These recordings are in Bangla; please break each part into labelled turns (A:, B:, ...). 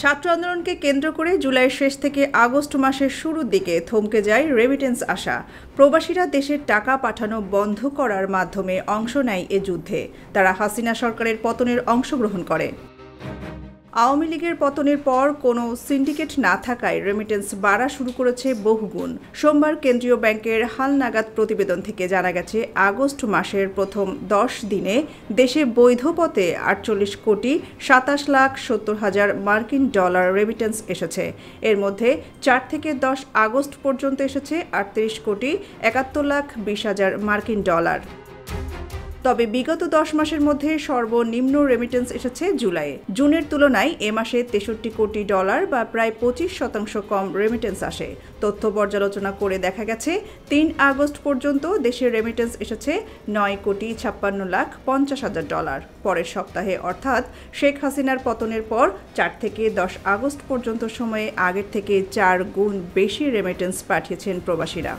A: ছাত্র আন্দোলনকে কেন্দ্র করে জুলাইয়ের শেষ থেকে আগস্ট মাসের শুরুর দিকে থমকে যায় রেমিটেন্স আসা। প্রবাসীরা দেশের টাকা পাঠানো বন্ধ করার মাধ্যমে অংশ নেয় এ যুদ্ধে। তারা হাসিনা সরকারের পতনের অংশগ্রহণ করে। আওয়ামী লীগের পতনের পর কোনো সিন্ডিকেট না থাকায় রেমিটেন্স বাড়া শুরু করেছে বহুগুণ। সোমবার কেন্দ্রীয় ব্যাংকের হালনাগাদ প্রতিবেদন থেকে জানা গেছে, আগস্ট মাসের প্রথম 10 দিনে দেশে বৈধ পথে 48 কোটি 27 লাখ 70 হাজার মার্কিন ডলার রেমিটেন্স এসেছে। এর মধ্যে 4 থেকে 10 আগস্ট পর্যন্ত এসেছে 38 কোটি 71 লাখ 20 হাজার মার্কিন ডলার। তবে বিগত 10 মাসের মধ্যে সর্বনিম্ন রেমিটেন্স এসেছে জুলাইয়ে। জুনের তুলনায় এ মাসে 63 কোটি ডলার বা প্রায় 25% কম রেমিটেন্স আসে। তথ্য পর্যালোচনা করে দেখা গেছে, 3 আগস্ট পর্যন্ত দেশের রেমিটেন্স এসেছে 9 কোটি 56 লাখ 50 হাজার ডলার। পরের সপ্তাহে অর্থাৎ শেখ হাসিনার পতনের পর 4 থেকে 10 আগস্ট পর্যন্ত সময়ে আগের থেকে 4 গুণ বেশি রেমিটেন্স পাঠিয়েছেন প্রবাসীরা।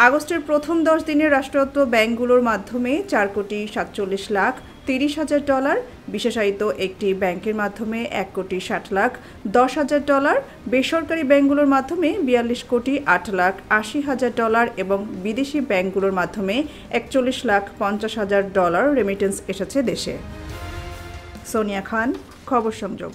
A: আগস্টের প্রথম 10 দিনে রাষ্ট্রায়ত্ত ব্যাংকগুলোর মাধ্যমে 4 কোটি 47 লাখ 30 হাজার ডলার, বিশেষায়িত একটি ব্যাংকের মাধ্যমে 1 কোটি 60 লাখ 10 হাজার ডলার, বেসরকারি ব্যাংকগুলোর মাধ্যমে 42 কোটি 8 লাখ 80 হাজার ডলার এবং বিদেশি ব্যাংকগুলোর মাধ্যমে 41 লাখ 50 হাজার ডলার রেমিটেন্স এসেছে দেশে। সোনিয়া খান, খবর সংযোগ।